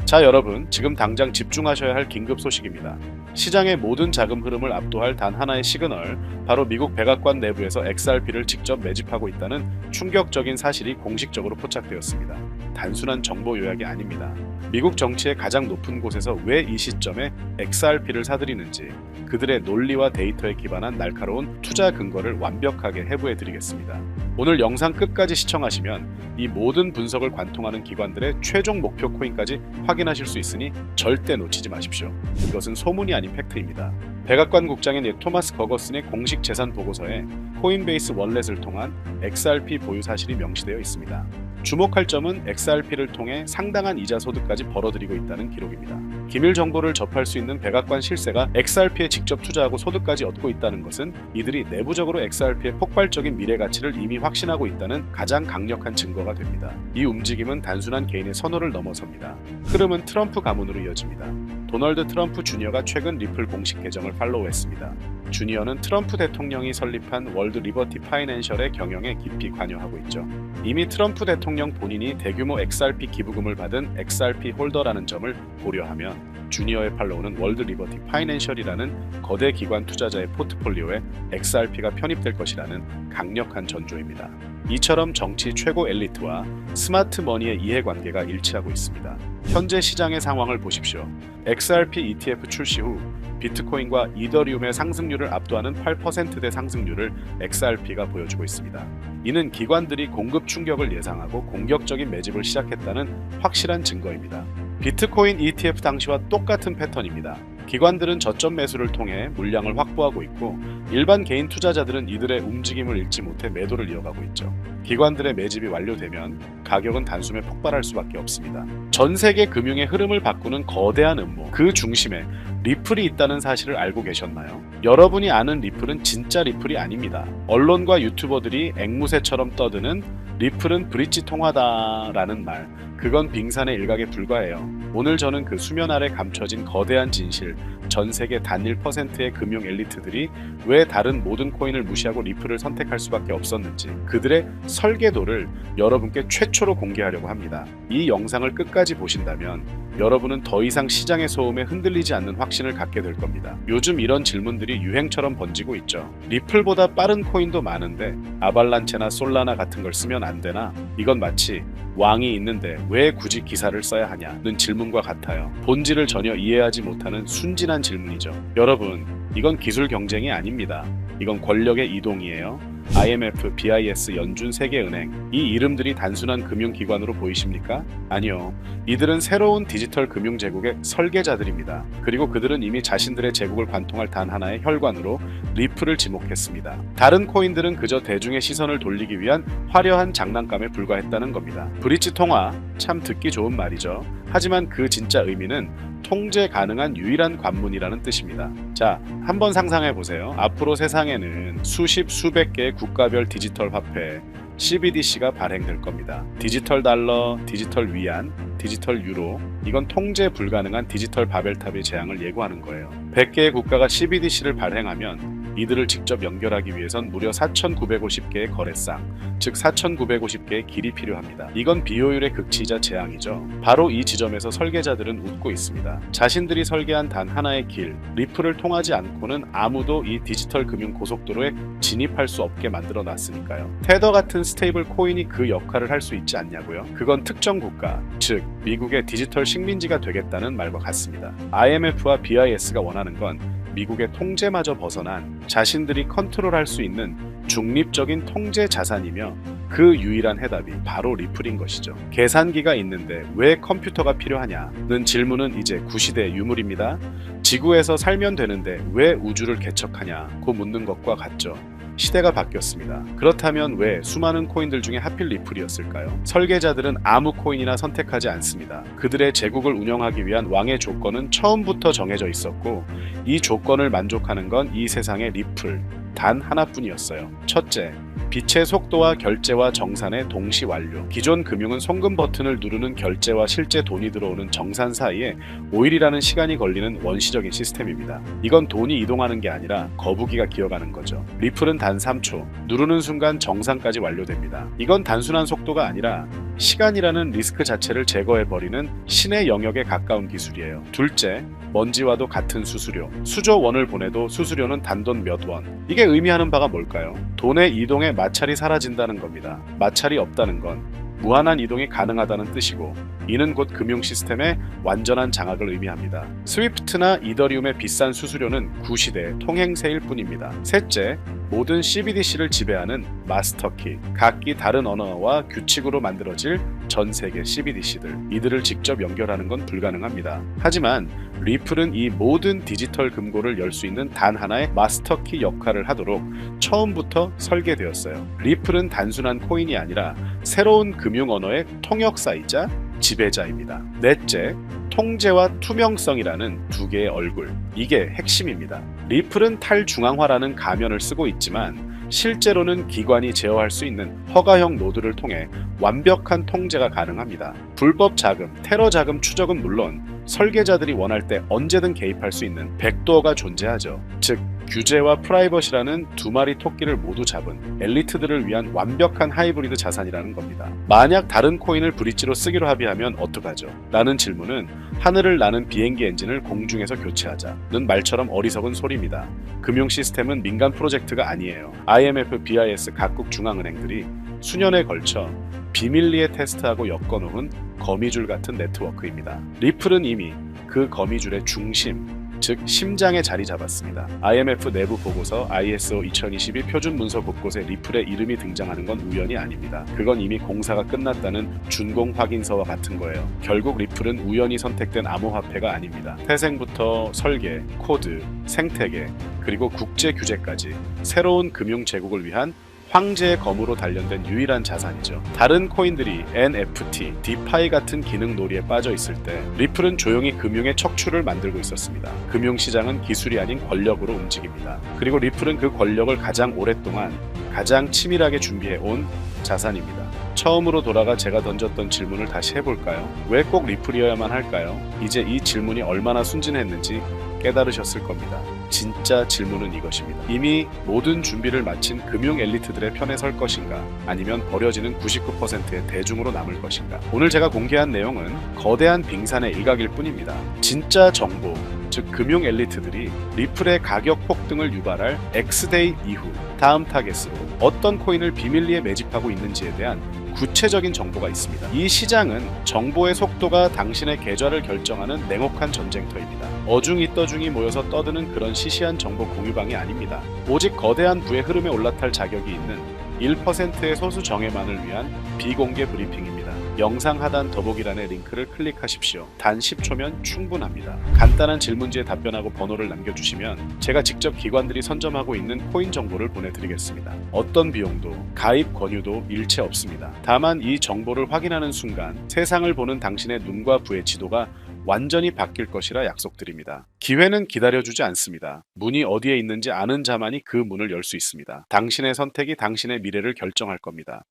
자, 여러분, 지금 당장 집중하셔야 할 긴급 소식입니다. 시장의 모든 자금 흐름을 압도할 단 하나의 시그널, 바로 미국 백악관 내부에서 XRP를 직접 매집하고 있다는 충격적인 사실이 공식적으로 포착되었습니다. 단순한 정보 요약이 아닙니다. 미국 정치의 가장 높은 곳에서 왜 이 시점에 XRP를 사들이는지, 그들의 논리와 데이터에 기반한 날카로운 투자 근거를 완벽하게 해부해 드리겠습니다. 오늘 영상 끝까지 시청하시면 이 모든 분석을 관통하는 기관들의 최종 목표 코인까지 확인하실 수 있으니 절대 놓치지 마십시오. 이것은 소문이 아닌 팩트입니다. 백악관 국장인 토마스 거거슨의 공식 재산 보고서에 코인베이스 월렛을 통한 XRP 보유 사실이 명시되어 있습니다. 주목할 점은 XRP를 통해 상당한 이자 소득까지 벌어들이고 있다는 기록입니다. 기밀 정보를 접할 수 있는 백악관 실세가 XRP에 직접 투자하고 소득까지 얻고 있다는 것은 이들이 내부적으로 XRP의 폭발적인 미래 가치를 이미 확신하고 있다는 가장 강력한 증거가 됩니다. 이 움직임은 단순한 개인의 선호를 넘어섭니다. 흐름은 트럼프 가문으로 이어집니다. 도널드 트럼프 주니어가 최근 리플 공식 계정을 팔로우했습니다. 주니어는 트럼프 대통령이 설립한 월드 리버티 파이낸셜의 경영에 깊이 관여하고 있죠. 이미 트럼프 대통령 본인이 대규모 XRP 기부금을 받은 XRP 홀더라는 점을 고려하면 주니어의 팔로우는 월드 리버티 파이낸셜이라는 거대 기관 투자자의 포트폴리오에 XRP가 편입될 것이라는 강력한 전조입니다. 이처럼 정치 최고 엘리트와 스마트 머니의 이해관계가 일치하고 있습니다. 현재 시장의 상황을 보십시오. XRP ETF 출시 후 비트코인과 이더리움의 상승률을 압도하는 8%대 상승률을 XRP가 보여주고 있습니다. 이는 기관들이 공급 충격을 예상하고 공격적인 매집을 시작했다는 확실한 증거입니다. 비트코인 ETF 당시와 똑같은 패턴입니다. 기관들은 저점 매수를 통해 물량을 확보하고 있고 일반 개인 투자자들은 이들의 움직임을 읽지 못해 매도를 이어가고 있죠. 기관들의 매집이 완료되면 가격은 단숨에 폭발할 수밖에 없습니다. 전 세계 금융의 흐름을 바꾸는 거대한 음모, 그 중심에 리플이 있다는 사실을 알고 계셨나요? 여러분이 아는 리플은 진짜 리플이 아닙니다. 언론과 유튜버들이 앵무새처럼 떠드는 리플은 브릿지 통화다라는 말, 그건 빙산의 일각에 불과해요. 오늘 저는 그 수면 아래 감춰진 거대한 진실, 전 세계 단 1%의 금융 엘리트들이 왜 다른 모든 코인을 무시하고 리플을 선택할 수밖에 없었는지, 그들의 설계도를 여러분께 최초로 공개하려고 합니다. 이 영상을 끝까지 보신다면 여러분은 더 이상 시장의 소음에 흔들리지 않는 확신을 갖게 될 겁니다. 요즘 이런 질문들이 유행처럼 번지고 있죠. 리플보다 빠른 코인도 많은데 아발란체나 솔라나 같은 걸 쓰면 안 되나? 이건 마치 왕이 있는데 왜 굳이 기사를 써야 하냐는 질문과 같아요. 본질을 전혀 이해하지 못하는 순진한 질문이죠. 여러분, 이건 기술 경쟁이 아닙니다. 이건 권력의 이동이에요. IMF, BIS, 연준, 세계은행, 이 이름들이 단순한 금융기관으로 보이십니까? 아니요. 이들은 새로운 디지털 금융 제국의 설계자들입니다. 그리고 그들은 이미 자신들의 제국을 관통할 단 하나의 혈관으로 리플을 지목했습니다. 다른 코인들은 그저 대중의 시선을 돌리기 위한 화려한 장난감에 불과했다는 겁니다. 브릿지 통화, 참 듣기 좋은 말이죠. 하지만 그 진짜 의미는 통제 가능한 유일한 관문이라는 뜻입니다. 자, 한번 상상해 보세요. 앞으로 세상에는 수십 수백 개의 국가별 디지털 화폐 CBDC가 발행될 겁니다. 디지털 달러, 디지털 위안, 디지털 유로, 이건 통제 불가능한 디지털 바벨탑의 재앙을 예고하는 거예요. 100개의 국가가 CBDC를 발행하면 이들을 직접 연결하기 위해선 무려 4,950개의 거래상, 즉 4,950개의 길이 필요합니다. 이건 비효율의 극치이자 재앙이죠. 바로 이 지점에서 설계자들은 웃고 있습니다. 자신들이 설계한 단 하나의 길, 리플을 통하지 않고는 아무도 이 디지털 금융 고속도로에 진입할 수 없게 만들어 놨으니까요. 테더 같은 스테이블 코인이 그 역할을 할 수 있지 않냐고요? 그건 특정 국가, 즉 미국의 디지털 식민지가 되겠다는 말과 같습니다. IMF와 BIS가 원하는 건 미국의 통제마저 벗어난 자신들이 컨트롤할 수 있는 중립적인 통제 자산이며 그 유일한 해답이 바로 리플인 것이죠. 계산기가 있는데 왜 컴퓨터가 필요하냐는 질문은 이제 구시대의 유물입니다. 지구에서 살면 되는데 왜 우주를 개척하냐고 묻는 것과 같죠. 시대가 바뀌었습니다. 그렇다면 왜 수많은 코인들 중에 하필 리플이었을까요? 설계자들은 아무 코인이나 선택하지 않습니다. 그들의 제국을 운영하기 위한 왕의 조건은 처음부터 정해져 있었고 이 조건을 만족하는 건 이 세상의 리플 단 하나뿐이었어요. 첫째, 빛의 속도와 결제와 정산의 동시 완료. 기존 금융은 송금 버튼을 누르는 결제와 실제 돈이 들어오는 정산 사이에 5일이라는 시간이 걸리는 원시적인 시스템입니다. 이건 돈이 이동하는 게 아니라 거북이가 기어가는 거죠. 리플은 단 3초. 누르는 순간 정산까지 완료됩니다. 이건 단순한 속도가 아니라 시간이라는 리스크 자체를 제거해버리는 신의 영역에 가까운 기술이에요. 둘째, 먼지와도 같은 수수료. 수조 원을 보내도 수수료는 단돈 몇 원. 이게 의미하는 바가 뭘까요? 돈의 이동에 마찰이 사라진다는 겁니다. 마찰이 없다는 건 무한한 이동이 가능하다는 뜻이고, 이는 곧 금융 시스템의 완전한 장악을 의미합니다. 스위프트나 이더리움의 비싼 수수료는 구시대 통행세일 뿐입니다. 셋째, 모든 CBDC를 지배하는 마스터키. 각기 다른 언어와 규칙으로 만들어질 전 세계 CBDC들. 이들을 직접 연결하는 건 불가능합니다. 하지만 리플은 이 모든 디지털 금고를 열 수 있는 단 하나의 마스터키 역할을 하도록 처음부터 설계되었어요. 리플은 단순한 코인이 아니라 새로운 금융 언어의 통역사이자 지배자입니다. 넷째, 통제와 투명성이라는 두 개의 얼굴. 이게 핵심입니다. 리플은 탈중앙화라는 가면을 쓰고 있지만 실제로는 기관이 제어할 수 있는 허가형 노드를 통해 완벽한 통제가 가능합니다. 불법 자금, 테러 자금 추적은 물론 설계자들이 원할 때 언제든 개입할 수 있는 백도어가 존재하죠. 즉, 규제와 프라이버시라는 두 마리 토끼를 모두 잡은 엘리트들을 위한 완벽한 하이브리드 자산이라는 겁니다. 만약 다른 코인을 브릿지로 쓰기로 합의하면 어떡하죠? 라는 질문은 하늘을 나는 비행기 엔진을 공중에서 교체하자는 말처럼 어리석은 소리입니다. 금융 시스템은 민간 프로젝트가 아니에요. IMF, BIS 각국 중앙은행들이 수년에 걸쳐 비밀리에 테스트하고 엮어놓은 거미줄 같은 네트워크입니다. 리플은 이미 그 거미줄의 중심, 즉 심장에 자리 잡았습니다. IMF 내부 보고서 ISO 2022 표준 문서 곳곳에 리플의 이름이 등장하는 건 우연이 아닙니다. 그건 이미 공사가 끝났다는 준공 확인서와 같은 거예요. 결국 리플은 우연히 선택된 암호화폐가 아닙니다. 태생부터 설계, 코드, 생태계, 그리고 국제 규제까지 새로운 금융 제국을 위한 황제의 검으로 단련된 유일한 자산이죠. 다른 코인들이 NFT, 디파이 같은 기능 놀이에 빠져 있을 때 리플은 조용히 금융의 척추를 만들고 있었습니다. 금융시장은 기술이 아닌 권력으로 움직입니다. 그리고 리플은 그 권력을 가장 오랫동안 가장 치밀하게 준비해 온 자산입니다. 처음으로 돌아가 제가 던졌던 질문을 다시 해볼까요? 왜 꼭 리플이어야만 할까요? 이제 이 질문이 얼마나 순진했는지 깨달으셨을 겁니다. 진짜 질문은 이것입니다. 이미 모든 준비를 마친 금융 엘리트들의 편에 설 것인가, 아니면 버려지는 99%의 대중으로 남을 것인가. 오늘 제가 공개한 내용은 거대한 빙산의 일각일 뿐입니다. 진짜 정보, 즉 금융 엘리트들이 리플의 가격 폭등을 유발할 X데이 이후 다음 타겟으로 어떤 코인을 비밀리에 매집하고 있는지에 대한 구체적인 정보가 있습니다. 이 시장은 정보의 속도가 당신의 계좌를 결정하는 냉혹한 전쟁터입니다. 어중이 떠중이 모여서 떠드는 그런 시시한 정보 공유방이 아닙니다. 오직 거대한 부의 흐름에 올라탈 자격이 있는 1%의 소수 정예만을 위한 비공개 브리핑입니다. 영상 하단 더보기란의 링크를 클릭하십시오. 단 10초면 충분합니다. 간단한 질문지에 답변하고 번호를 남겨주시면 제가 직접 기관들이 선점하고 있는 코인 정보를 보내드리겠습니다. 어떤 비용도 가입 권유도 일체 없습니다. 다만 이 정보를 확인하는 순간 세상을 보는 당신의 눈과 부의 지도가 완전히 바뀔 것이라 약속드립니다. 기회는 기다려주지 않습니다. 문이 어디에 있는지 아는 자만이 그 문을 열 수 있습니다. 당신의 선택이 당신의 미래를 결정할 겁니다.